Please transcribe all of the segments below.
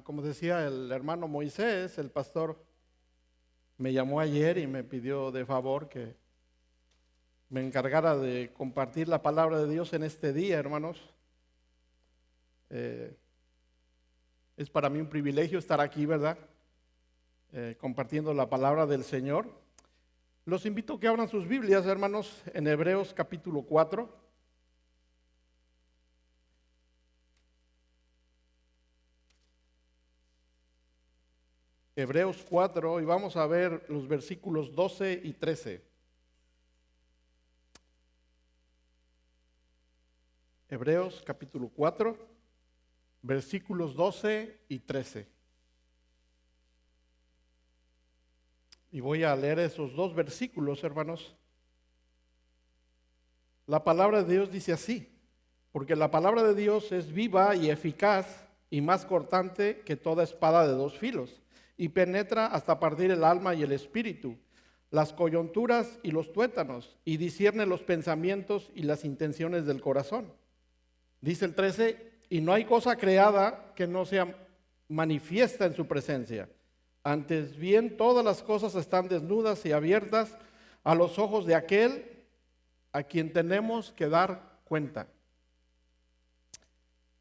Como decía el hermano Moisés, el pastor me llamó ayer y me pidió de favor que me encargara de compartir la palabra de Dios en este día, hermanos. Es para mí un privilegio estar aquí, ¿verdad? Compartiendo la palabra del Señor. Los invito a que abran sus Biblias, hermanos, en Hebreos capítulo 4. Hebreos 4, y vamos a ver los versículos 12 y 13. Hebreos capítulo 4, versículos 12 y 13. Y voy a leer esos dos versículos, hermanos. La palabra de Dios dice así: porque la palabra de Dios es viva y eficaz y más cortante que toda espada de dos filos, y penetra hasta partir el alma y el espíritu, las coyunturas y los tuétanos, y discierne los pensamientos y las intenciones del corazón. Dice el 13, y no hay cosa creada que no sea manifiesta en su presencia. Antes bien, todas las cosas están desnudas y abiertas a los ojos de aquel a quien tenemos que dar cuenta.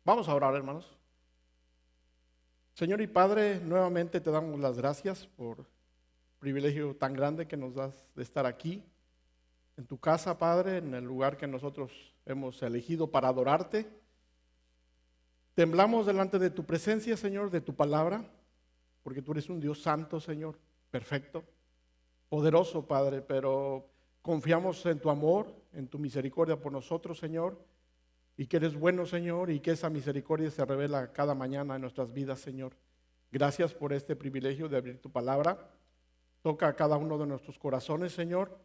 Vamos a orar, hermanos. Señor y Padre, nuevamente te damos las gracias por el privilegio tan grande que nos das de estar aquí, en tu casa, Padre, en el lugar que nosotros hemos elegido para adorarte. Temblamos delante de tu presencia, Señor, de tu palabra, porque tú eres un Dios santo, Señor, perfecto, poderoso, Padre, pero confiamos en tu amor, en tu misericordia por nosotros, Señor, y que eres bueno, Señor, y que esa misericordia se revela cada mañana en nuestras vidas, Señor. Gracias por este privilegio de abrir tu palabra. Toca a cada uno de nuestros corazones, Señor.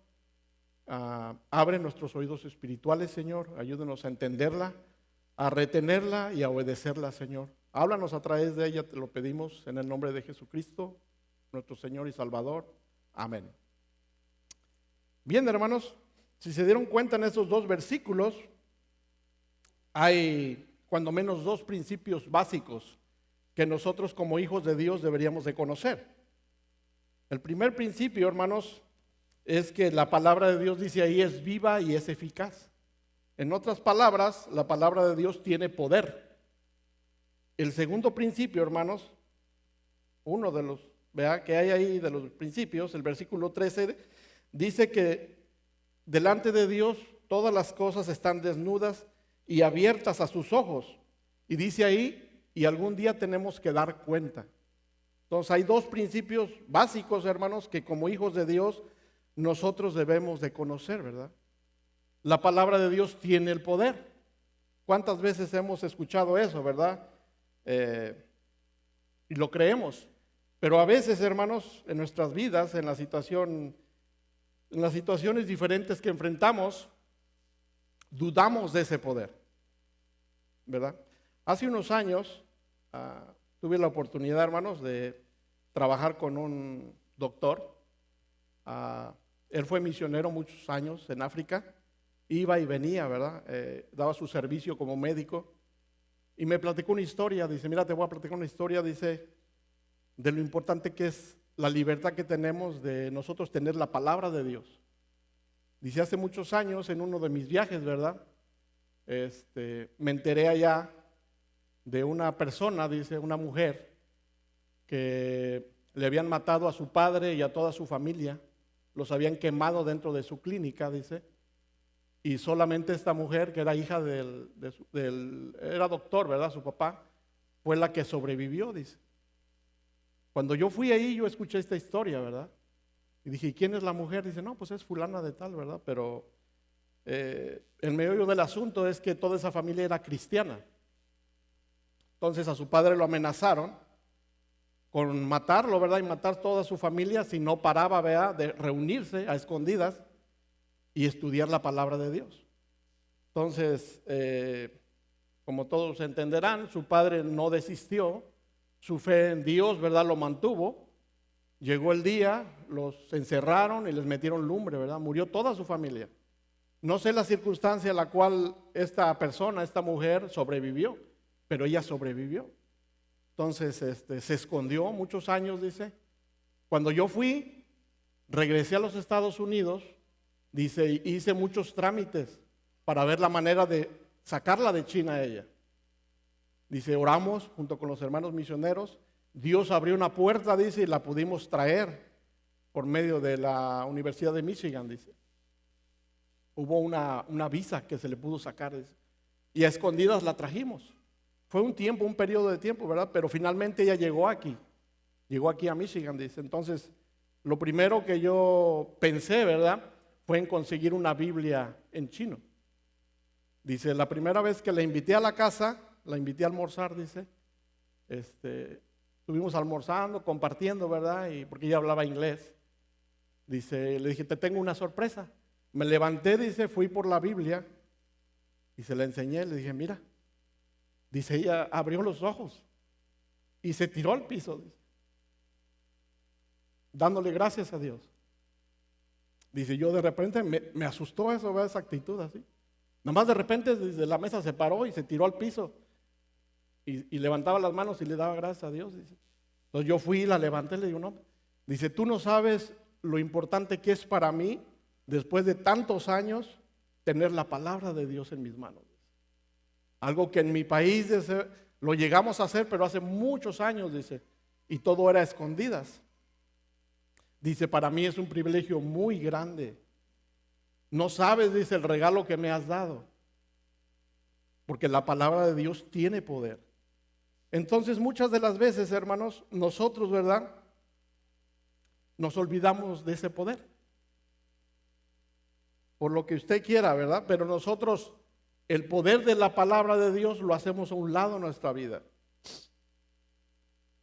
Abre nuestros oídos espirituales, Señor. Ayúdanos a entenderla, a retenerla y a obedecerla, Señor. Háblanos a través de ella, te lo pedimos en el nombre de Jesucristo, nuestro Señor y Salvador. Amén. Bien, hermanos, si se dieron cuenta en esos dos versículos, hay cuando menos dos principios básicos que nosotros como hijos de Dios deberíamos de conocer. El primer principio, hermanos, es que la palabra de Dios, dice ahí, es viva y es eficaz. En otras palabras, la palabra de Dios tiene poder. El segundo principio, hermanos, uno de los, vea que hay ahí de los principios, el versículo 13, dice que delante de Dios todas las cosas están desnudas y abiertas a sus ojos. Y dice ahí, y algún día tenemos que dar cuenta. Entonces hay dos principios básicos, hermanos, que como hijos de Dios nosotros debemos de conocer, ¿verdad? La palabra de Dios tiene el poder. ¿Cuántas veces hemos escuchado eso, verdad? Y lo creemos. Pero a veces, hermanos, en nuestras vidas, en las situaciones diferentes que enfrentamos, dudamos de ese poder, ¿verdad? Hace unos años tuve la oportunidad, hermanos, de trabajar con un doctor. Él fue misionero muchos años en África, iba y venía, ¿verdad? Daba su servicio como médico y me platicó una historia. Dice, mira, te voy a platicar una historia, dice, de lo importante que es la libertad que tenemos de nosotros tener la palabra de Dios. Dice, hace muchos años en uno de mis viajes, ¿verdad? Me enteré allá de una persona, dice, una mujer, que le habían matado a su padre y a toda su familia, los habían quemado dentro de su clínica, dice, y solamente esta mujer, que era hija era doctor, ¿verdad? Su papá, fue la que sobrevivió, dice. Cuando yo fui ahí, yo escuché esta historia, ¿verdad? Y dije, ¿y quién es la mujer? Dice, no, pues es fulana de tal, ¿verdad? Pero el meollo del asunto es que toda esa familia era cristiana. Entonces a su padre lo amenazaron con matarlo, ¿verdad? Y matar toda su familia si no paraba, ¿verdad? De reunirse a escondidas y estudiar la palabra de Dios. Entonces, como todos entenderán, su padre no desistió, su fe en Dios, ¿verdad? Lo mantuvo. Llegó el día, los encerraron y les metieron lumbre, ¿verdad? Murió toda su familia. No sé la circunstancia en la cual esta persona, esta mujer sobrevivió, pero ella sobrevivió. Entonces se escondió muchos años, dice. Cuando yo fui, regresé a los Estados Unidos, dice, hice muchos trámites para ver la manera de sacarla de China a ella. Dice, oramos junto con los hermanos misioneros, Dios abrió una puerta, dice, y la pudimos traer por medio de la Universidad de Michigan, dice. Hubo una visa que se le pudo sacar, dice, y a escondidas la trajimos. Fue un tiempo, un periodo de tiempo, ¿verdad? Pero finalmente ella llegó aquí a Michigan, dice. Entonces, lo primero que yo pensé, ¿verdad?, fue en conseguir una Biblia en chino. Dice, la primera vez que la invité a la casa, la invité a almorzar, dice, estuvimos almorzando, compartiendo, ¿verdad? Y porque ella hablaba inglés. Dice, le dije, te tengo una sorpresa. Me levanté, dice, fui por la Biblia y se la enseñé, le dije, mira. Dice, ella abrió los ojos y se tiró al piso, dice, dándole gracias a Dios. Dice, yo de repente me asustó eso, ¿verdad? Esa actitud así. Nada más de repente desde la mesa se paró y se tiró al piso y levantaba las manos y le daba gracias a Dios, dice. Entonces yo fui y la levanté y le digo, no. Dice, tú no sabes lo importante que es para mí, después de tantos años, tener la palabra de Dios en mis manos. Algo que en mi país lo llegamos a hacer, pero hace muchos años, dice, y todo era a escondidas. Dice, para mí es un privilegio muy grande. No sabes, dice, el regalo que me has dado, porque la palabra de Dios tiene poder. Entonces, muchas de las veces, hermanos, nosotros, ¿verdad?, nos olvidamos de ese poder. Por lo que usted quiera, ¿verdad? Pero nosotros, el poder de la palabra de Dios lo hacemos a un lado en nuestra vida.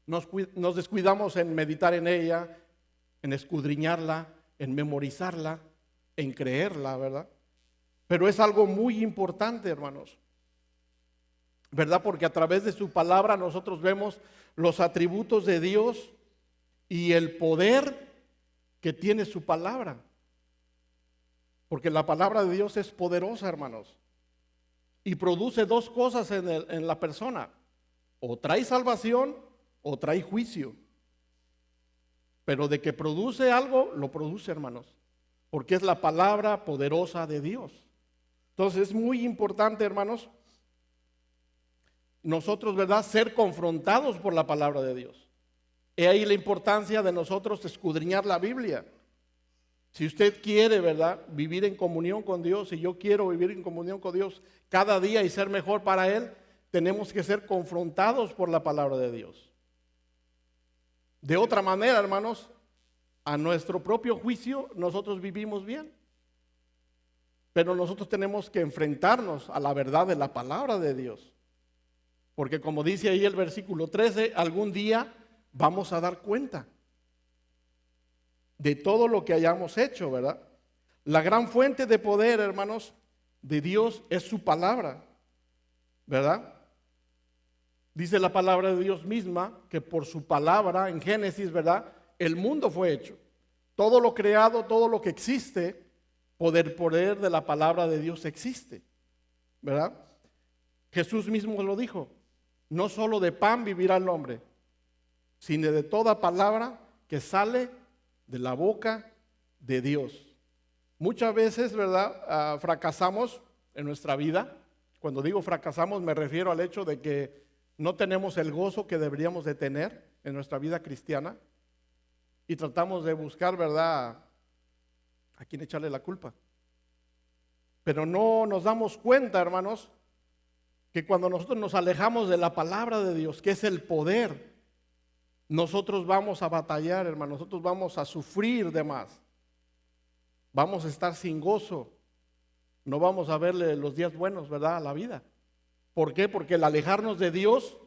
Nos descuidamos en meditar en ella, en escudriñarla, en memorizarla, en creerla, ¿verdad? Pero es algo muy importante, hermanos, ¿verdad? Porque a través de su palabra nosotros vemos los atributos de Dios y el poder que tiene su palabra. Porque la palabra de Dios es poderosa, hermanos, y produce dos cosas en la persona: o trae salvación o trae juicio. Pero de que produce algo, lo produce, hermanos, porque es la palabra poderosa de Dios. Entonces es muy importante, hermanos, nosotros, ¿verdad?, ser confrontados por la palabra de Dios. He ahí la importancia de nosotros escudriñar la Biblia. Si usted quiere, ¿verdad?, vivir en comunión con Dios, y yo quiero vivir en comunión con Dios cada día y ser mejor para Él, tenemos que ser confrontados por la palabra de Dios. De otra manera, hermanos, a nuestro propio juicio nosotros vivimos bien. Pero nosotros tenemos que enfrentarnos a la verdad de la palabra de Dios. Porque como dice ahí el versículo 13, algún día vamos a dar cuenta de todo lo que hayamos hecho, ¿verdad? La gran fuente de poder, hermanos, de Dios es su palabra, ¿verdad? Dice la palabra de Dios misma que por su palabra, en Génesis, ¿verdad?, el mundo fue hecho. Todo lo creado, todo lo que existe, por el poder de la palabra de Dios existe, ¿verdad? Jesús mismo lo dijo: no solo de pan vivirá el hombre, sino de toda palabra que sale de la boca de Dios. Muchas veces, ¿verdad?, fracasamos en nuestra vida. Cuando digo fracasamos, me refiero al hecho de que no tenemos el gozo que deberíamos de tener en nuestra vida cristiana y tratamos de buscar, ¿verdad?, a quién echarle la culpa. Pero no nos damos cuenta, hermanos, que cuando nosotros nos alejamos de la palabra de Dios, que es el poder, nosotros vamos a batallar, hermanos, nosotros vamos a sufrir de más. Vamos a estar sin gozo. No vamos a verle los días buenos, ¿verdad?, a la vida. ¿Por qué? Porque el alejarnos de Dios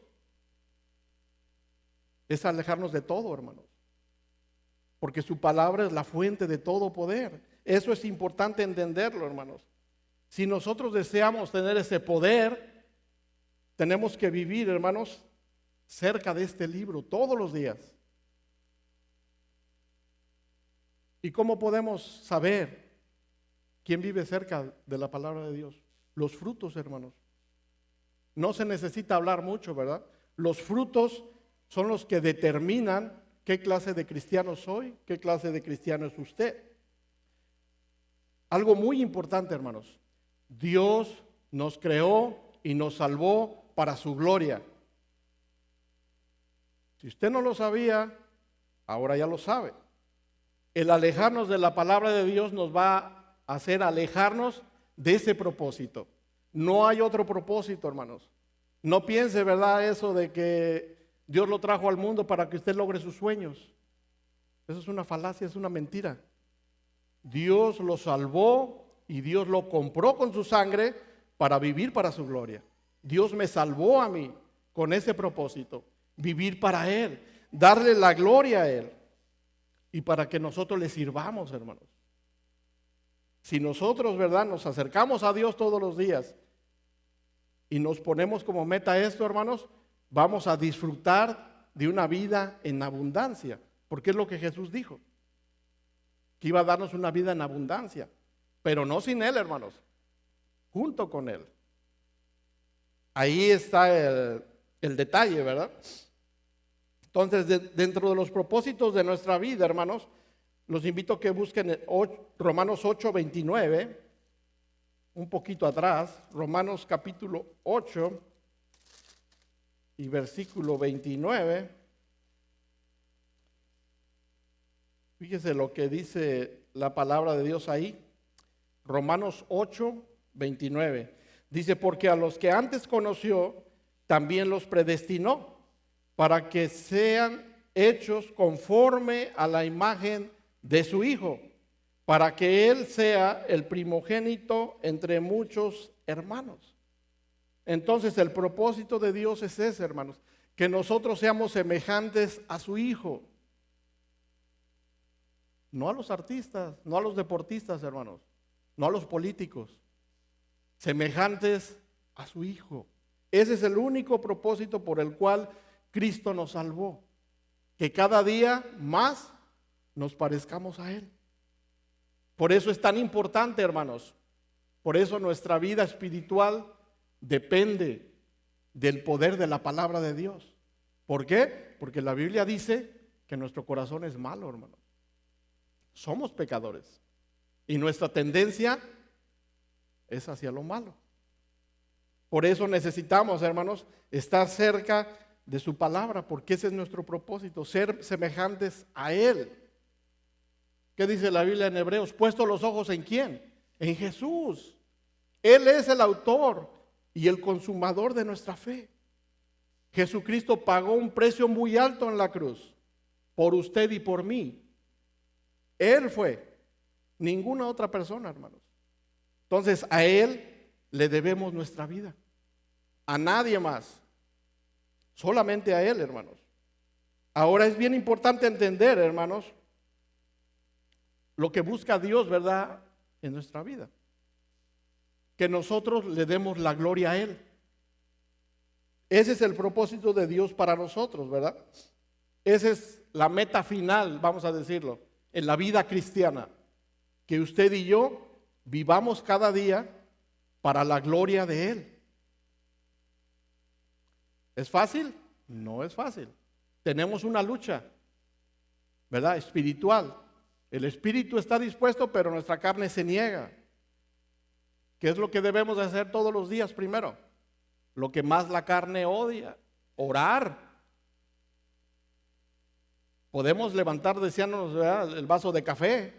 es alejarnos de todo, hermanos. Porque su palabra es la fuente de todo poder. Eso es importante entenderlo, hermanos. Si nosotros deseamos tener ese poder, tenemos que vivir, hermanos, cerca de este libro todos los días. ¿Y cómo podemos saber quién vive cerca de la palabra de Dios? Los frutos, hermanos. No se necesita hablar mucho, ¿verdad? Los frutos son los que determinan qué clase de cristiano soy, qué clase de cristiano es usted. Algo muy importante, hermanos. Dios nos creó y nos salvó para su gloria. Si usted no lo sabía, ahora ya lo sabe. El alejarnos de la palabra de Dios nos va a hacer alejarnos de ese propósito. No hay otro propósito, hermanos. No piense, ¿verdad?, eso de que Dios lo trajo al mundo para que usted logre sus sueños. Eso es una falacia, es una mentira. Dios lo salvó y Dios lo compró con su sangre para vivir para su gloria. Dios me salvó a mí con ese propósito, vivir para Él, darle la gloria a Él y para que nosotros le sirvamos, hermanos. Si nosotros, ¿verdad?, nos acercamos a Dios todos los días y nos ponemos como meta esto, hermanos, vamos a disfrutar de una vida en abundancia, porque es lo que Jesús dijo, que iba a darnos una vida en abundancia, pero no sin Él, hermanos, junto con Él. Ahí está el detalle, ¿verdad? Entonces, dentro de los propósitos de nuestra vida, hermanos, los invito a que busquen Romanos 8:29, un poquito atrás, Romanos capítulo 8 y versículo 29. Fíjese lo que dice la palabra de Dios ahí. Romanos 8:29. Dice, porque a los que antes conoció, también los predestinó, para que sean hechos conforme a la imagen de su Hijo, para que Él sea el primogénito entre muchos hermanos. Entonces el propósito de Dios es ese, hermanos, que nosotros seamos semejantes a su Hijo. No a los artistas, no a los deportistas, hermanos, no a los políticos, semejantes a su Hijo. Ese es el único propósito por el cual Cristo nos salvó, que cada día más nos parezcamos a Él. Por eso es tan importante, hermanos, por eso nuestra vida espiritual depende del poder de la palabra de Dios. ¿Por qué? Porque la Biblia dice que nuestro corazón es malo, hermanos. Somos pecadores y nuestra tendencia es hacia lo malo. Por eso necesitamos, hermanos, estar cerca de su palabra, porque ese es nuestro propósito, ser semejantes a Él. ¿Qué dice la Biblia en Hebreos? Puesto los ojos ¿en quién? En Jesús. Él es el autor y el consumador de nuestra fe. Jesucristo pagó un precio muy alto en la cruz por usted y por mí. Él fue, ninguna otra persona, hermanos. Entonces a Él le debemos nuestra vida, a nadie más, solamente a Él, hermanos. Ahora es bien importante entender, hermanos, lo que busca Dios, ¿verdad?, en nuestra vida. Que nosotros le demos la gloria a Él. Ese es el propósito de Dios para nosotros, ¿verdad? Esa es la meta final, vamos a decirlo, en la vida cristiana. Que usted y yo vivamos cada día para la gloria de Él. ¿Es fácil? No es fácil. Tenemos una lucha, ¿verdad?, espiritual. El espíritu está dispuesto, pero nuestra carne se niega. ¿Qué es lo que debemos hacer todos los días primero? Lo que más la carne odia, orar. Podemos levantar deseándonos, ¿verdad?, el vaso de café,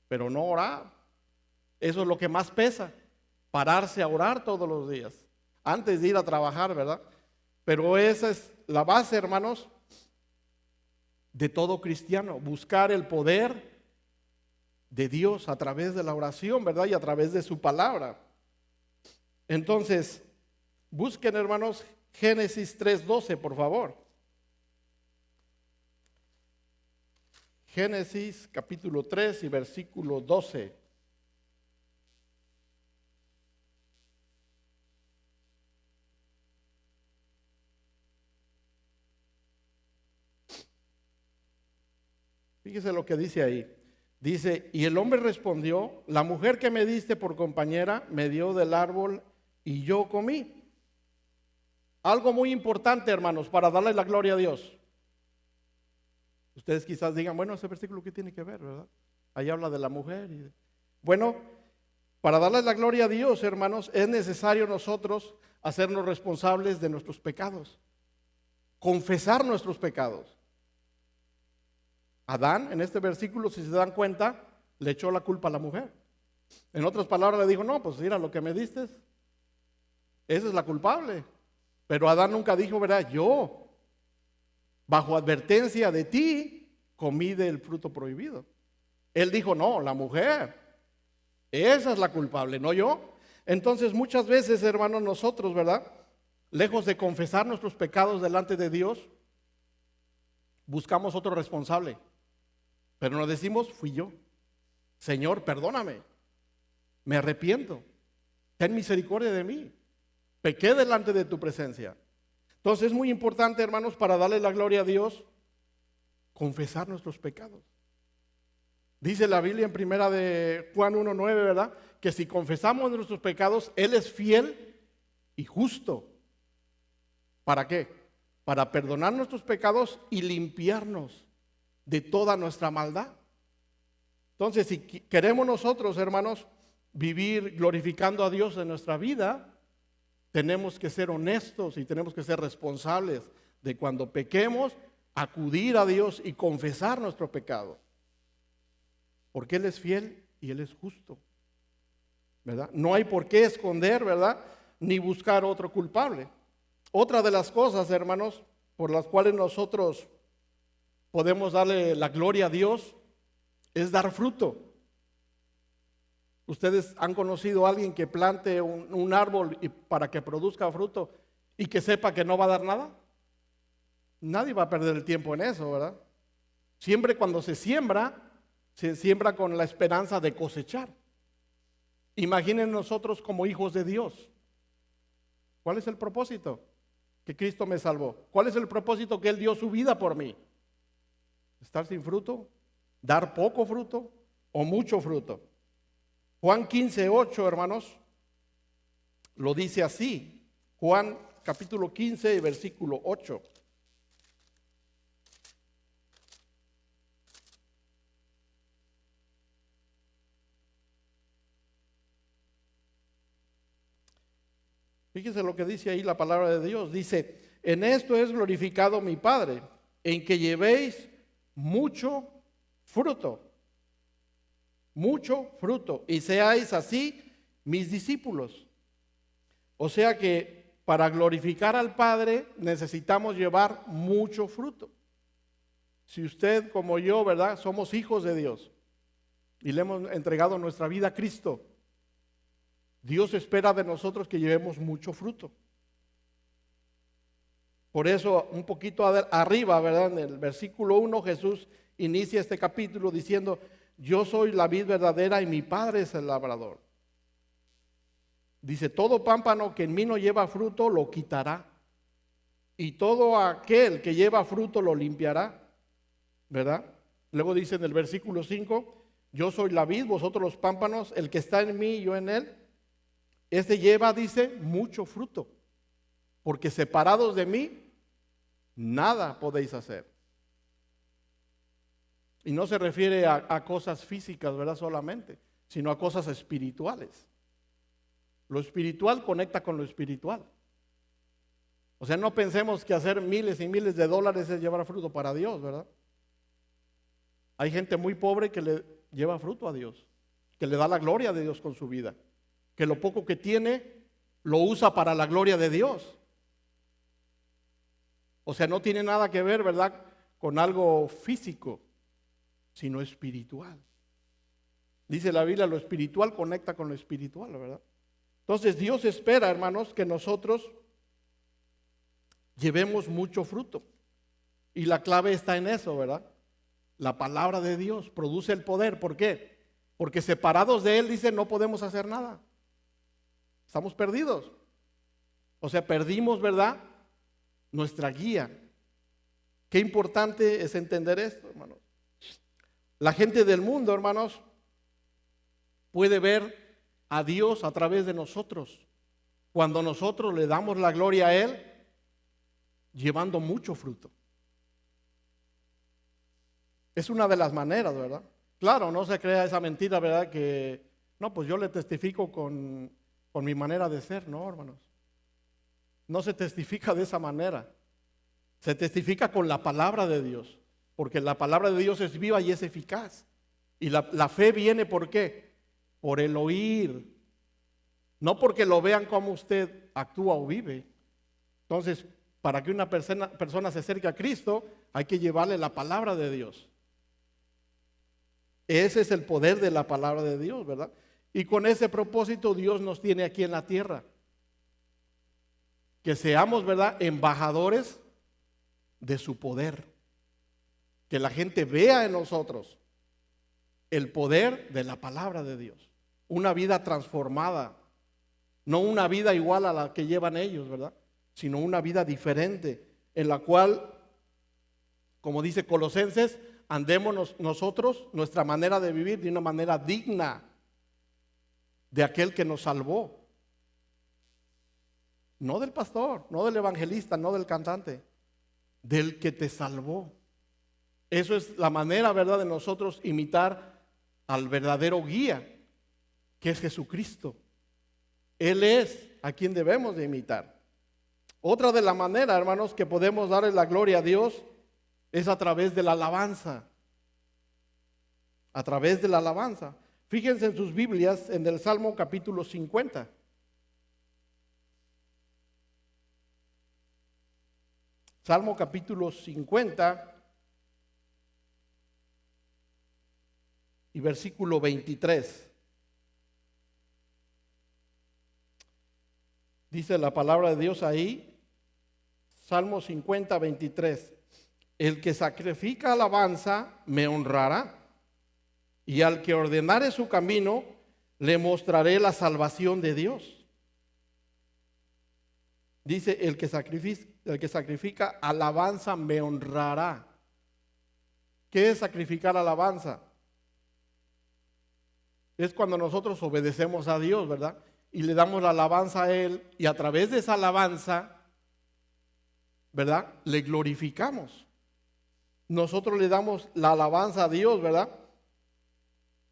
pero no orar. Eso es lo que más pesa, pararse a orar todos los días, antes de ir a trabajar, ¿verdad? Pero esa es la base, hermanos, de todo cristiano, buscar el poder de Dios a través de la oración, ¿verdad? Y a través de su palabra. Entonces, busquen, hermanos, Génesis 3:12, por favor. Génesis capítulo 3 y versículo 12. Fíjese lo que dice ahí. Dice, y el hombre respondió, la mujer que me diste por compañera me dio del árbol y yo comí. algo muy importante, hermanos, para darle la gloria a Dios. Ustedes quizás digan, bueno, ese versículo ¿qué tiene que ver, verdad? Ahí habla de la mujer. Bueno, para darle la gloria a Dios, hermanos, es necesario nosotros hacernos responsables de nuestros pecados, confesar nuestros pecados. Adán, en este versículo, si se dan cuenta, le echó la culpa a la mujer. En otras palabras le dijo, no, pues mira lo que me diste, esa es la culpable. Pero Adán nunca dijo, ¿verdad? Yo, bajo advertencia de ti, comí del fruto prohibido. Él dijo, no, la mujer, esa es la culpable, no yo. Entonces muchas veces, hermanos, nosotros, ¿verdad? Lejos de confesar nuestros pecados delante de Dios, buscamos otro responsable. Pero nos decimos, fui yo. Señor, perdóname, me arrepiento, ten misericordia de mí, pequé delante de tu presencia. Entonces es muy importante, hermanos, para darle la gloria a Dios, confesar nuestros pecados. Dice la Biblia en primera de Juan 1:9, ¿verdad? Que si confesamos nuestros pecados, Él es fiel y justo. ¿Para qué? Para perdonar nuestros pecados y limpiarnos de toda nuestra maldad. Entonces, si queremos nosotros, hermanos, vivir glorificando a Dios en nuestra vida, tenemos que ser honestos y tenemos que ser responsables de cuando pequemos, acudir a Dios y confesar nuestro pecado. Porque Él es fiel y Él es justo, ¿verdad? No hay por qué esconder, ¿verdad? Ni buscar otro culpable. Otra de las cosas, hermanos, por las cuales nosotros podemos darle la gloria a Dios es dar fruto. Ustedes han conocido a alguien que plante un árbol para que produzca fruto y que sepa que no va a dar nada. Nadie va a perder el tiempo en eso, ¿verdad? Siempre cuando se siembra con la esperanza de cosechar. Imaginen nosotros como hijos de Dios. ¿Cuál es el propósito? Que Cristo me salvó. ¿Cuál es el propósito? Que Él dio su vida por mí. ¿Estar sin fruto? ¿Dar poco fruto o mucho fruto? Juan 15:8, hermanos, lo dice así. Juan capítulo 15, versículo 8. Fíjese lo que dice ahí la palabra de Dios. Dice, en esto es glorificado mi Padre, en que llevéis mucho fruto, y seáis así mis discípulos. O sea que para glorificar al Padre necesitamos llevar mucho fruto. Si usted como yo, ¿verdad? Somos hijos de Dios y le hemos entregado nuestra vida a Cristo, Dios espera de nosotros que llevemos mucho fruto. Por eso, un poquito arriba, ¿verdad? En el versículo 1, Jesús inicia este capítulo diciendo, yo soy la vid verdadera y mi Padre es el labrador. Dice, todo pámpano que en mí no lleva fruto lo quitará, y todo aquel que lleva fruto lo limpiará, ¿verdad? Luego dice en el versículo 5, yo soy la vid, vosotros los pámpanos, el que está en mí y yo en él, este lleva, dice, mucho fruto, porque separados de mí, nada podéis hacer. Y no se refiere a cosas físicas, ¿verdad? Solamente, sino a cosas espirituales. Lo espiritual conecta con lo espiritual. O sea, no pensemos que hacer miles y miles de dólares es llevar fruto para Dios, ¿verdad? Hay gente muy pobre que le lleva fruto a Dios, que le da la gloria de Dios con su vida, que lo poco que tiene lo usa para la gloria de Dios. O sea, no tiene nada que ver, ¿verdad?, con algo físico, sino espiritual. Dice la Biblia, lo espiritual conecta con lo espiritual, ¿verdad? Entonces Dios espera, hermanos, que nosotros llevemos mucho fruto. Y la clave está en eso, ¿verdad? La palabra de Dios produce el poder. ¿Por qué? Porque separados de Él, dice, no podemos hacer nada. Estamos perdidos. O sea, perdimos, ¿verdad?, nuestra guía. Qué importante es entender esto, hermanos. La gente del mundo, hermanos, puede ver a Dios a través de nosotros. Cuando nosotros le damos la gloria a Él llevando mucho fruto. Es una de las maneras, ¿verdad? Claro, no se crea esa mentira, ¿verdad? Que, no, pues yo le testifico con mi manera de ser, no, hermanos. No se testifica de esa manera. Se testifica con la palabra de Dios, porque la palabra de Dios es viva y es eficaz. Y la fe viene, ¿por qué? Por el oír. No porque lo vean como usted actúa o vive. Entonces, para que una persona se acerque a Cristo, hay que llevarle la palabra de Dios. Ese es el poder de la palabra de Dios, ¿verdad? Y con ese propósito Dios nos tiene aquí en la tierra. Que seamos, ¿verdad?, embajadores de su poder. Que la gente vea en nosotros el poder de la palabra de Dios. Una vida transformada. No una vida igual a la que llevan ellos, ¿verdad? Sino una vida diferente, en la cual, como dice Colosenses, andemos nosotros, nuestra manera de vivir de una manera digna de aquel que nos salvó. No del pastor, no del evangelista, no del cantante, del que te salvó. Eso es la manera, ¿verdad?, de nosotros imitar al verdadero guía, que es Jesucristo. Él es a quien debemos de imitar. Otra de la manera, hermanos, que podemos darle la gloria a Dios es a través de la alabanza. A través de la alabanza. Fíjense en sus Biblias en el Salmo capítulo 50. Salmo capítulo 50 y versículo 23. Dice la palabra de Dios ahí, Salmo 50, 23. El que sacrifica alabanza me honrará, y al que ordenare su camino le mostraré la salvación de Dios. Dice, el que sacrifica alabanza me honrará. ¿Qué es sacrificar alabanza? Es cuando nosotros obedecemos a Dios, ¿verdad? Y le damos la alabanza a Él, y a través de esa alabanza, ¿verdad?, le glorificamos. Nosotros le damos la alabanza a Dios, ¿verdad?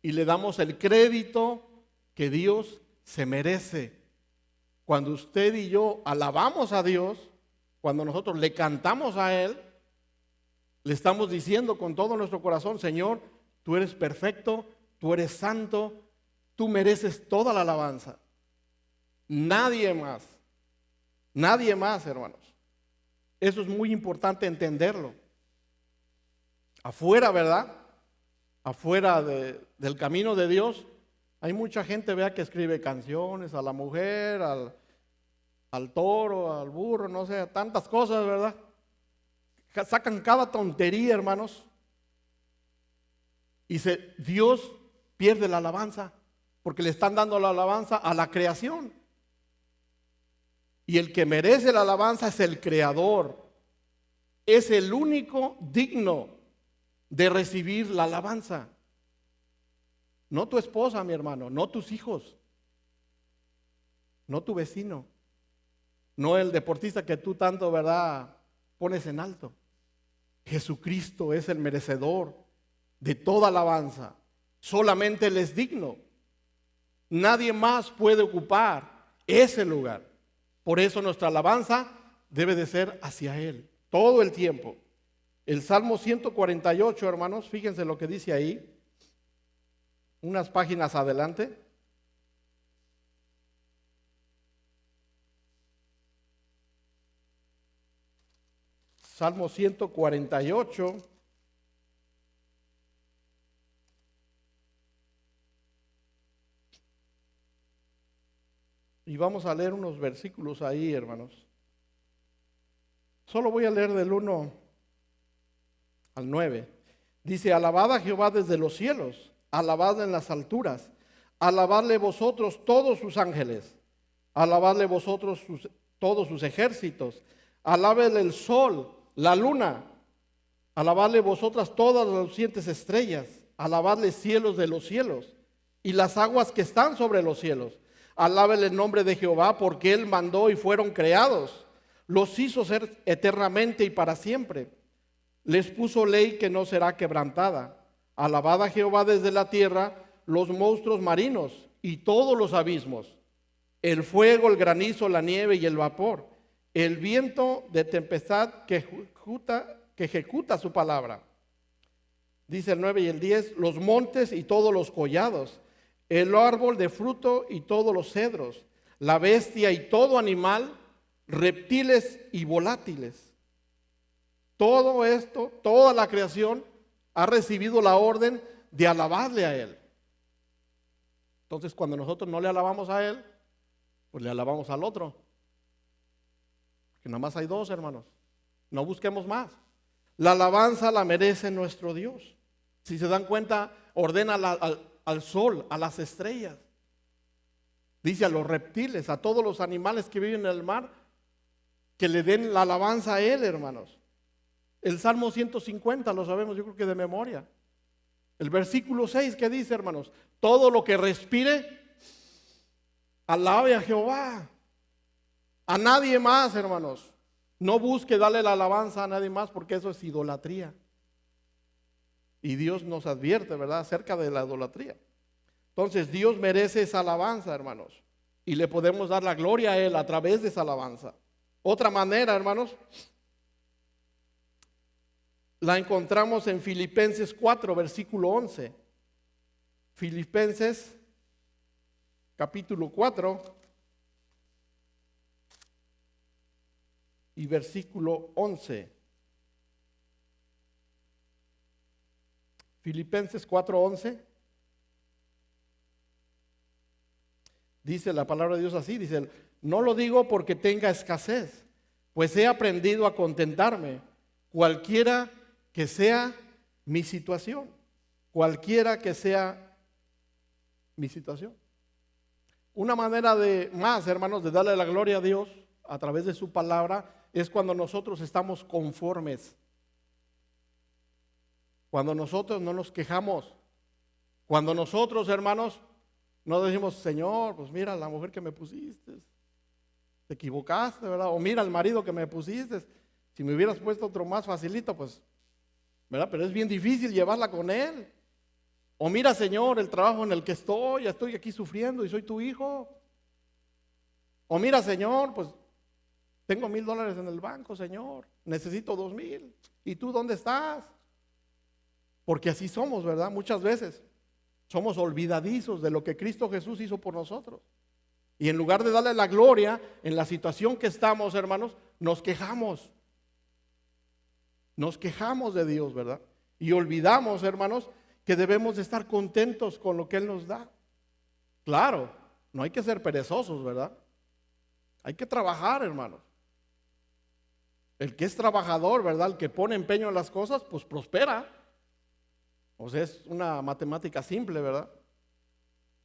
Y le damos el crédito que Dios se merece. Cuando usted y yo alabamos a Dios, cuando nosotros le cantamos a Él, le estamos diciendo con todo nuestro corazón, Señor, tú eres perfecto, tú eres santo, tú mereces toda la alabanza. Nadie más, hermanos. Eso es muy importante entenderlo. Afuera, ¿verdad? Afuera del camino de Dios, hay mucha gente, vea, que escribe canciones a la mujer, al toro, al burro, no sé, tantas cosas, ¿verdad? Sacan cada tontería, hermanos. Y Dios pierde la alabanza, porque le están dando la alabanza a la creación. Y el que merece la alabanza es el Creador. Es el único digno de recibir la alabanza. No tu esposa, mi hermano, no tus hijos, no tu vecino, no el deportista que tú tanto, ¿verdad?, pones en alto. Jesucristo es el merecedor de toda alabanza. Solamente Él es digno. Nadie más puede ocupar ese lugar. Por eso nuestra alabanza debe de ser hacia Él, todo el tiempo. El Salmo 148, hermanos, fíjense lo que dice ahí, unas páginas adelante. Salmo 148. Y vamos a leer unos versículos ahí, hermanos. Solo voy a leer del 1 al 9. Dice, alabad a Jehová desde los cielos, alabadle en las alturas, alabadle vosotros todos sus ángeles, alabadle vosotros todos sus ejércitos, alabadle el sol, la luna, alabadle vosotras todas las lucientes estrellas, alabadle cielos de los cielos y las aguas que están sobre los cielos. Alábele el nombre de Jehová, porque Él mandó y fueron creados. los hizo ser eternamente y para siempre. Les puso ley que no será quebrantada. Alabad a Jehová desde la tierra, los monstruos marinos y todos los abismos, el fuego, el granizo, la nieve y el vapor, el viento de tempestad que ejecuta su palabra. Dice el 9 y el 10, los montes y todos los collados, el árbol de fruto y todos los cedros, la bestia y todo animal, reptiles y volátiles. Todo esto, toda la creación ha recibido la orden de alabarle a Él. Entonces, cuando nosotros no le alabamos a Él, pues le alabamos al otro. Porque nada más hay dos, hermanos. No busquemos más. La alabanza la merece nuestro Dios. Si se dan cuenta, ordena al sol, a las estrellas. Dice a los reptiles, a todos los animales que viven en el mar, que le den la alabanza a Él, hermanos. El Salmo 150 lo sabemos, yo creo que de memoria. El versículo 6 que dice, hermanos, todo lo que respire, alabe a Jehová. A nadie más, hermanos. No busque darle la alabanza a nadie más porque eso es idolatría. Y Dios nos advierte, ¿verdad?, acerca de la idolatría. Entonces Dios merece esa alabanza, hermanos. Y le podemos dar la gloria a Él a través de esa alabanza. Otra manera, hermanos, la encontramos en Filipenses 4, versículo 11. Filipenses, capítulo 4 y versículo 11. Filipenses 4:11. Dice la palabra de Dios así, dice, no lo digo porque tenga escasez, pues he aprendido a contentarme, cualquiera que sea mi situación, cualquiera que sea mi situación. Una manera de más, hermanos, de darle la gloria a Dios a través de su palabra es cuando nosotros estamos conformes. Cuando nosotros no nos quejamos, cuando nosotros, hermanos, no decimos, Señor, pues mira la mujer que me pusiste, te equivocaste, ¿verdad? O mira el marido que me pusiste, si me hubieras puesto otro más facilito, pues, ¿verdad? Pero es bien difícil llevarla con él. O mira, Señor, el trabajo en el que estoy aquí sufriendo y soy tu hijo. O mira, Señor, pues tengo $1,000 en el banco, Señor, necesito 2,000. ¿Y tú dónde estás? Porque así somos, ¿verdad? Muchas veces somos olvidadizos de lo que Cristo Jesús hizo por nosotros. Y en lugar de darle la gloria en la situación que estamos, hermanos, nos quejamos. Nos quejamos de Dios, ¿verdad? Y olvidamos, hermanos, que debemos de estar contentos con lo que Él nos da. Claro, no hay que ser perezosos, ¿verdad? Hay que trabajar, hermanos. El que es trabajador, ¿verdad? El que pone empeño en las cosas, pues prospera. O sea, es una matemática simple, ¿verdad?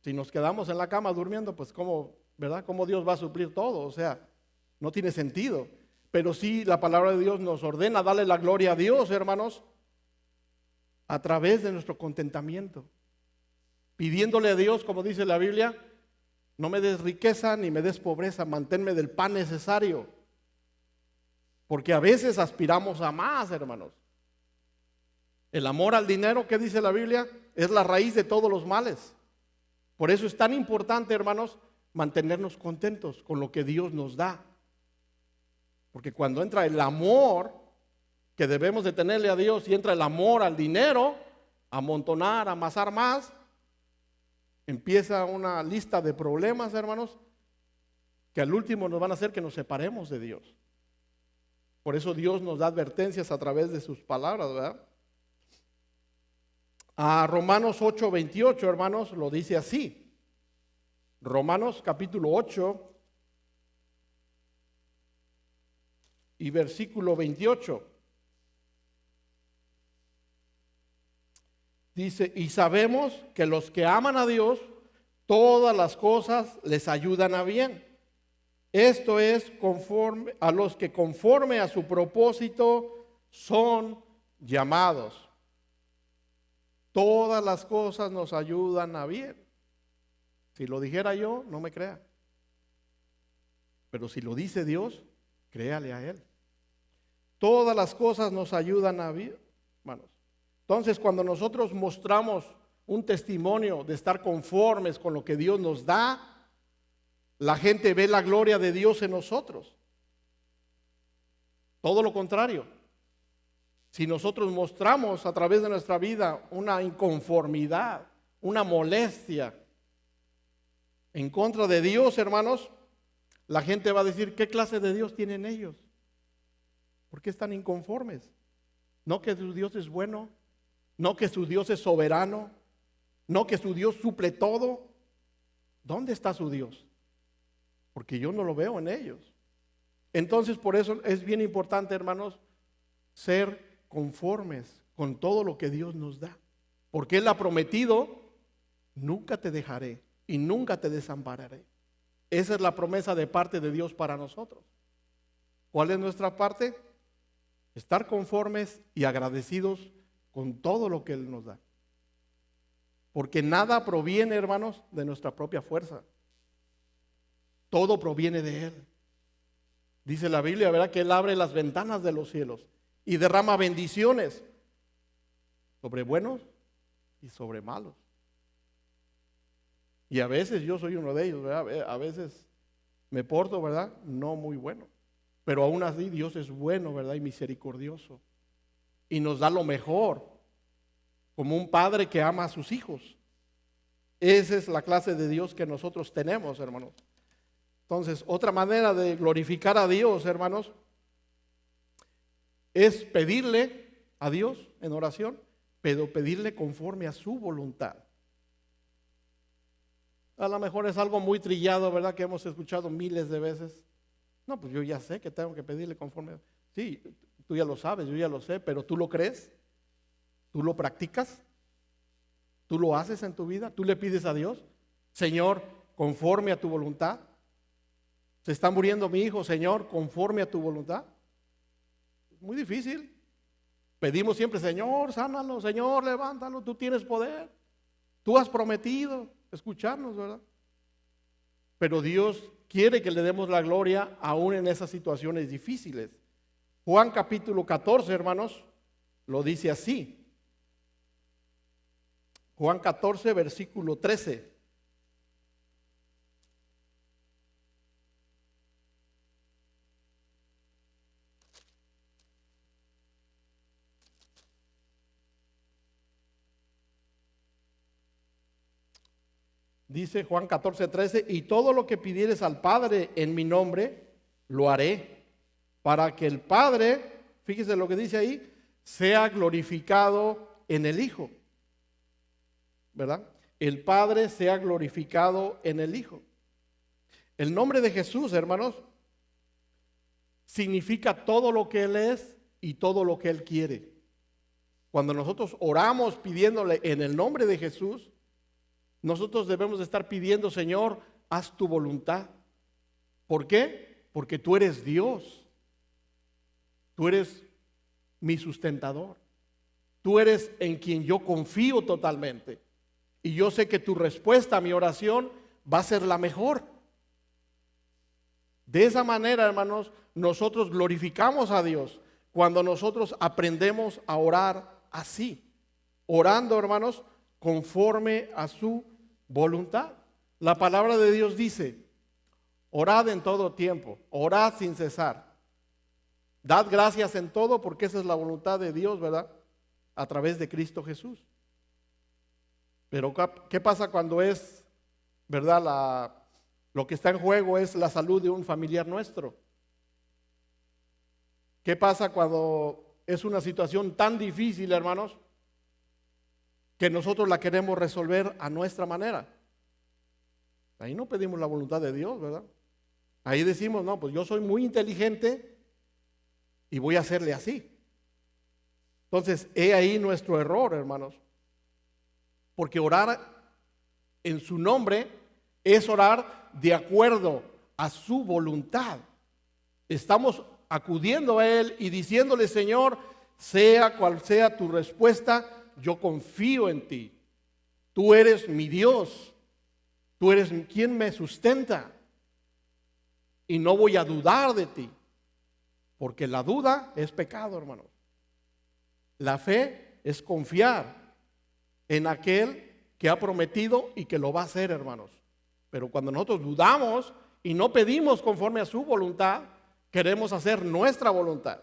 Si nos quedamos en la cama durmiendo, pues ¿cómo, verdad? ¿Cómo Dios va a suplir todo? O sea, no tiene sentido. Pero sí, la palabra de Dios nos ordena darle la gloria a Dios, hermanos, a través de nuestro contentamiento. Pidiéndole a Dios, como dice la Biblia, no me des riqueza ni me des pobreza, manténme del pan necesario. Porque a veces aspiramos a más, hermanos. El amor al dinero, ¿qué dice la Biblia? Es la raíz de todos los males. Por eso es tan importante, hermanos, mantenernos contentos con lo que Dios nos da. Porque cuando entra el amor que debemos de tenerle a Dios y entra el amor al dinero, amontonar, amasar más, empieza una lista de problemas, hermanos, que al último nos van a hacer que nos separemos de Dios. Por eso Dios nos da advertencias a través de sus palabras, ¿verdad? A Romanos 8:28, hermanos, lo dice así. Romanos capítulo 8 y versículo 28. Dice, y sabemos que los que aman a Dios, todas las cosas les ayudan a bien. Esto es conforme a los que conforme a su propósito son llamados. Todas las cosas nos ayudan a bien. Si lo dijera yo, no me crea. Pero si lo dice Dios, créale a Él. Todas las cosas nos ayudan a vivir, hermanos. Entonces, cuando nosotros mostramos un testimonio de estar conformes con lo que Dios nos da, la gente ve la gloria de Dios en nosotros. Todo lo contrario. Si nosotros mostramos a través de nuestra vida una inconformidad, una molestia en contra de Dios, hermanos, la gente va a decir, ¿qué clase de Dios tienen ellos? ¿Por qué están inconformes? No que su Dios es bueno, no que su Dios es soberano, no que su Dios suple todo. ¿Dónde está su Dios? Porque yo no lo veo en ellos. Entonces, por eso es bien importante, hermanos, ser conformes con todo lo que Dios nos da. Porque Él ha prometido, nunca te dejaré y nunca te desampararé. Esa es la promesa de parte de Dios para nosotros. ¿Cuál es nuestra parte? Estar conformes y agradecidos con todo lo que Él nos da. Porque nada proviene, hermanos, de nuestra propia fuerza. Todo proviene de Él. Dice la Biblia, ¿verdad?, que Él abre las ventanas de los cielos y derrama bendiciones sobre buenos y sobre malos. Y a veces yo soy uno de ellos, ¿verdad? A veces me porto, ¿verdad?, no muy bueno. Pero aún así Dios es bueno, ¿verdad?, y misericordioso. Y nos da lo mejor, como un padre que ama a sus hijos. Esa es la clase de Dios que nosotros tenemos, hermanos. Entonces, otra manera de glorificar a Dios, hermanos, es pedirle a Dios en oración, pero pedirle conforme a su voluntad. A lo mejor es algo muy trillado, ¿verdad?, que hemos escuchado miles de veces. No, pues yo ya sé que tengo que pedirle conforme a... Sí, tú ya lo sabes, yo ya lo sé, pero ¿tú lo crees? ¿Tú lo practicas? ¿Tú lo haces en tu vida? ¿Tú le pides a Dios, Señor, conforme a tu voluntad? ¿Se está muriendo mi hijo, Señor, conforme a tu voluntad? Muy difícil. Pedimos siempre, Señor, sánalo, Señor, levántalo, tú tienes poder. Tú has prometido escucharnos, ¿verdad? Pero Dios quiere que le demos la gloria aún en esas situaciones difíciles. Juan capítulo 14, hermanos, lo dice así. Juan 14, versículo 13. Dice Juan 14, 13, y todo lo que pidieres al Padre en mi nombre, lo haré, para que el Padre, fíjese lo que dice ahí, sea glorificado en el Hijo. ¿Verdad? El Padre sea glorificado en el Hijo. El nombre de Jesús, hermanos, significa todo lo que Él es y todo lo que Él quiere. Cuando nosotros oramos pidiéndole en el nombre de Jesús, nosotros debemos de estar pidiendo, Señor, haz tu voluntad. ¿Por qué? Porque tú eres Dios. Tú eres mi sustentador. Tú eres en quien yo confío totalmente. Y yo sé que tu respuesta a mi oración va a ser la mejor. De esa manera, hermanos, nosotros glorificamos a Dios cuando nosotros aprendemos a orar así. Orando, hermanos, conforme a su voluntad. La palabra de Dios dice, orad en todo tiempo, orad sin cesar. Dad gracias en todo porque esa es la voluntad de Dios, ¿verdad? A través de Cristo Jesús. Pero ¿qué pasa cuando es, verdad, lo que está en juego es la salud de un familiar nuestro? ¿Qué pasa cuando es una situación tan difícil, hermanos, que nosotros la queremos resolver a nuestra manera? Ahí no pedimos la voluntad de Dios, ¿verdad? Ahí decimos, no, pues yo soy muy inteligente y voy a hacerle así. Entonces, he ahí nuestro error, hermanos. Porque orar en su nombre es orar de acuerdo a su voluntad. Estamos acudiendo a Él y diciéndole, Señor, sea cual sea tu respuesta, yo confío en ti. Tú eres mi Dios. Tú eres quien me sustenta. Y no voy a dudar de ti. Porque la duda es pecado, hermanos. La fe es confiar en aquel que ha prometido y que lo va a hacer, hermanos. Pero cuando nosotros dudamos y no pedimos conforme a su voluntad, queremos hacer nuestra voluntad.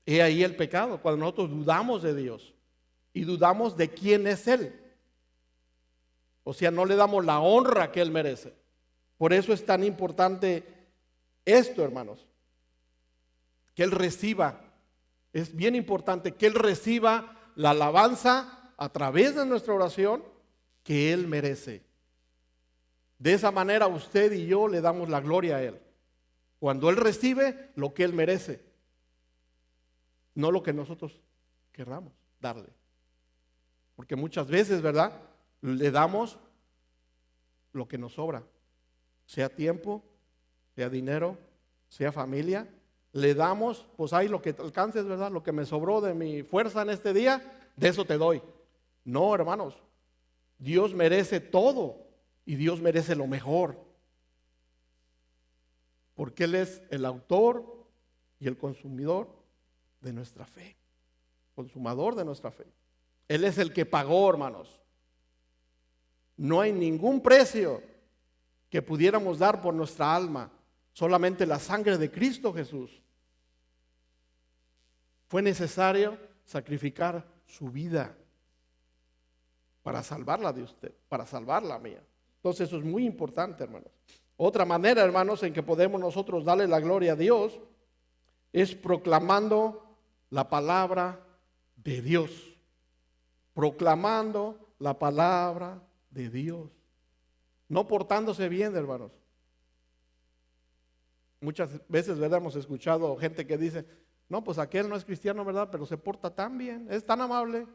He ahí el pecado, cuando nosotros dudamos de Dios y dudamos de quién es Él. O sea, no le damos la honra que Él merece. Por eso es tan importante esto, hermanos, que Él reciba. Es bien importante que Él reciba la alabanza a través de nuestra oración que Él merece. De esa manera usted y yo le damos la gloria a Él. Cuando Él recibe lo que Él merece, no lo que nosotros querramos darle. Porque muchas veces, ¿verdad?, le damos lo que nos sobra, sea tiempo, sea dinero, sea familia. Le damos, pues ahí lo que alcances, ¿verdad? Lo que me sobró de mi fuerza en este día, de eso te doy. No, hermanos, Dios merece todo y Dios merece lo mejor. Porque Él es el autor y el consumidor de nuestra fe. Consumador de nuestra fe. Él es el que pagó, hermanos. No hay ningún precio que pudiéramos dar por nuestra alma. Solamente la sangre de Cristo Jesús. Fue necesario sacrificar su vida para salvarla de usted, para salvar la mía. Entonces eso es muy importante, hermanos. Otra manera, hermanos, en que podemos nosotros darle la gloria a Dios es proclamando la palabra de Dios. Proclamando la palabra de Dios. No portándose bien, hermanos. Muchas veces, ¿verdad?, hemos escuchado gente que dice, no, pues aquel no es cristiano, ¿verdad?, pero se porta tan bien, es tan amable,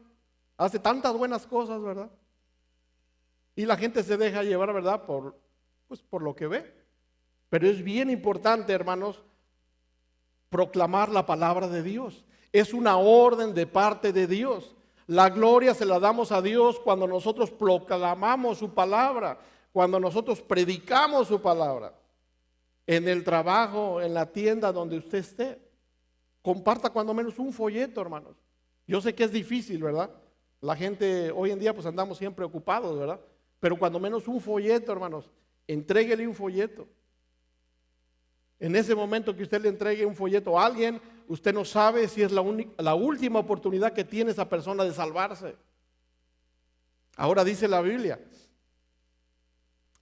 hace tantas buenas cosas, ¿verdad? Y la gente se deja llevar, ¿verdad?, por lo que ve. Pero es bien importante, hermanos, proclamar la palabra de Dios. Es una orden de parte de Dios. La gloria se la damos a Dios cuando nosotros proclamamos su palabra, cuando nosotros predicamos su palabra. En el trabajo, en la tienda donde usted esté, comparta cuando menos un folleto, hermanos. Yo sé que es difícil, ¿verdad? La gente hoy en día pues andamos siempre ocupados, ¿verdad? Pero cuando menos un folleto, hermanos, entréguele un folleto. En ese momento que usted le entregue un folleto a alguien, usted no sabe si es la última oportunidad que tiene esa persona de salvarse. Ahora dice la Biblia,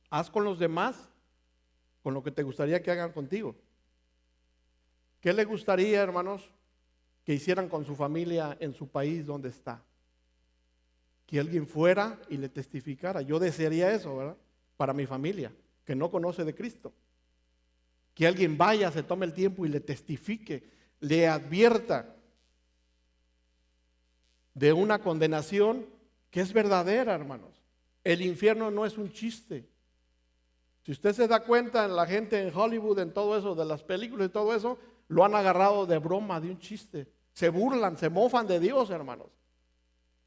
haz con los demás con lo que te gustaría que hagan contigo. ¿Qué le gustaría, hermanos, que hicieran con su familia en su país donde está? Que alguien fuera y le testificara. Yo desearía eso, ¿verdad?, para mi familia, que no conoce de Cristo. Que alguien vaya, se tome el tiempo y le testifique, le advierta de una condenación que es verdadera, hermanos. El infierno no es un chiste. Si usted se da cuenta, en la gente en Hollywood, en todo eso, de las películas y todo eso, lo han agarrado de broma, de un chiste. Se burlan, se mofan de Dios, hermanos.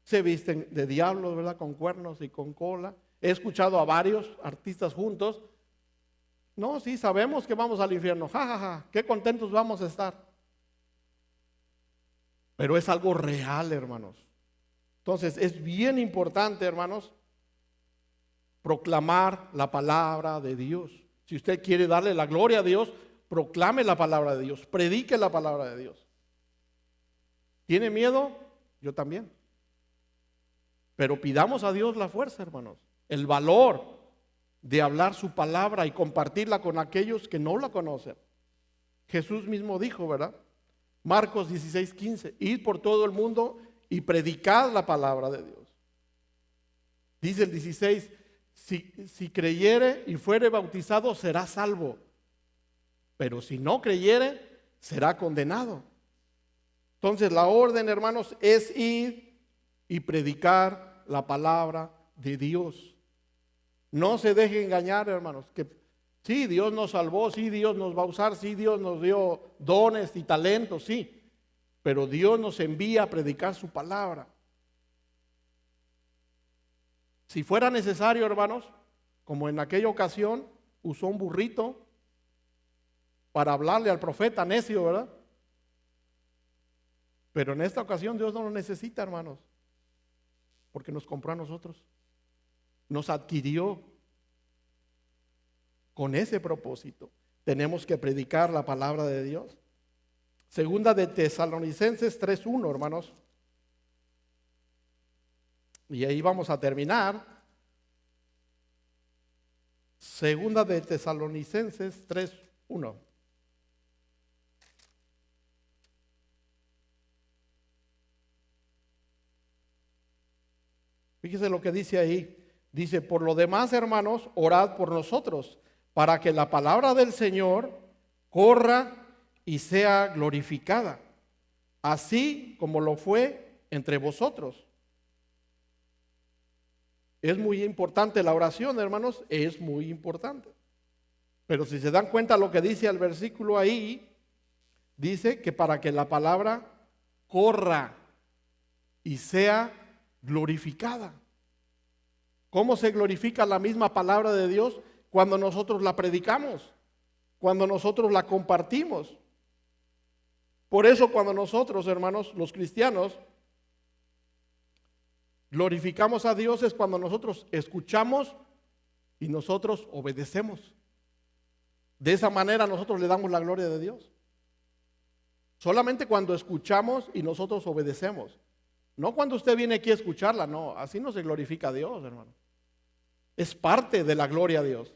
Se visten de diablos, ¿verdad?, con cuernos y con cola. He escuchado a varios artistas juntos. No, sí, sabemos que vamos al infierno. Ja, ja, ja, qué contentos vamos a estar. Pero es algo real, hermanos. Entonces, es bien importante, hermanos, proclamar la palabra de Dios. Si usted quiere darle la gloria a Dios, proclame la palabra de Dios, predique la palabra de Dios. ¿Tiene miedo? Yo también. Pero pidamos a Dios la fuerza, hermanos, el valor de hablar su palabra y compartirla con aquellos que no la conocen. Jesús mismo dijo, ¿verdad? Marcos 16:15, id por todo el mundo y predicad la palabra de Dios. Dice el 16, si creyere y fuere bautizado será salvo, pero si no creyere será condenado. Entonces la orden, hermanos, es ir y predicar la palabra de Dios. No se deje engañar, hermanos, que sí, Dios nos salvó, sí, Dios nos va a usar, sí, Dios nos dio dones y talentos, sí, pero Dios nos envía a predicar su palabra. Si fuera necesario, hermanos, como en aquella ocasión, usó un burrito para hablarle al profeta necio, ¿verdad? Pero en esta ocasión Dios no lo necesita, hermanos, porque nos compró a nosotros, nos adquirió con ese propósito. Tenemos que predicar la palabra de Dios. Segunda de Tesalonicenses 3:1, hermanos. Y ahí vamos a terminar. Segunda de Tesalonicenses 3:1. Fíjese lo que dice ahí. Dice, por lo demás, hermanos, orad por nosotros, para que la palabra del Señor corra y sea glorificada, así como lo fue entre vosotros. Es muy importante la oración, hermanos, es muy importante. Pero si se dan cuenta lo que dice el versículo ahí, dice que para que la palabra corra y sea glorificada. ¿Cómo se glorifica la misma palabra de Dios? Cuando nosotros la predicamos, cuando nosotros la compartimos. Por eso cuando nosotros, hermanos, los cristianos, glorificamos a Dios es cuando nosotros escuchamos y nosotros obedecemos. De esa manera nosotros le damos la gloria de Dios. Solamente cuando escuchamos y nosotros obedecemos. No cuando usted viene aquí a escucharla, no, así no se glorifica a Dios, hermano. Es parte de la gloria a Dios.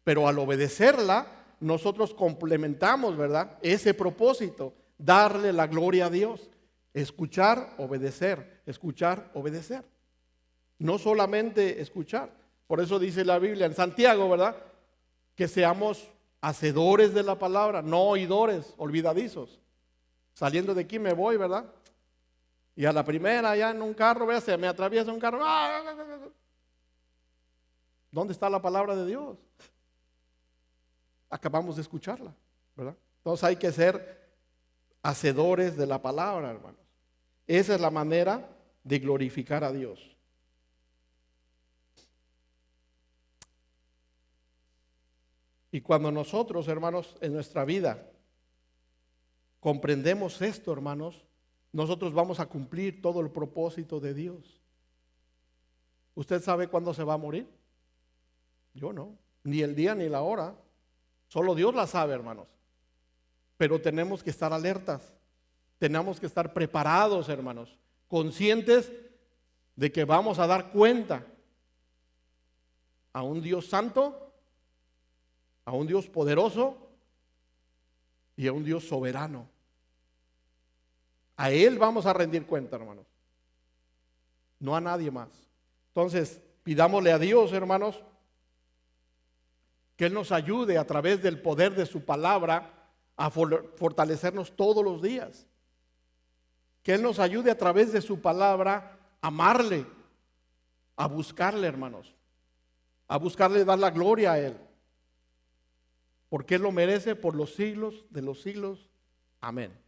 Pero al obedecerla, nosotros complementamos, ¿verdad? Ese propósito, darle la gloria a Dios. Escuchar, obedecer, escuchar, obedecer. No solamente escuchar. Por eso dice la Biblia en Santiago, ¿verdad? Que seamos hacedores de la palabra, no oidores, olvidadizos. Saliendo de aquí me voy, ¿verdad? Y a la primera ya en un carro, ¿verdad? Se me atraviesa un carro. ¿Dónde está la palabra de Dios? Acabamos de escucharla, ¿verdad? Entonces hay que ser hacedores de la palabra, hermanos. Esa es la manera de glorificar a Dios. Y cuando nosotros, hermanos, en nuestra vida comprendemos esto, hermanos, nosotros vamos a cumplir todo el propósito de Dios. ¿Usted sabe cuándo se va a morir? Yo no, ni el día ni la hora. Solo Dios la sabe, hermanos. Pero tenemos que estar alertas. Tenemos que estar preparados, hermanos, conscientes de que vamos a dar cuenta a un Dios santo, a un Dios poderoso y a un Dios soberano. A Él vamos a rendir cuenta, hermanos, no a nadie más. Entonces, pidámosle a Dios, hermanos, que Él nos ayude a través del poder de su palabra a fortalecernos todos los días. Que Él nos ayude a través de su palabra a amarle, a buscarle, hermanos, a buscarle dar la gloria a Él, porque Él lo merece por los siglos de los siglos. Amén.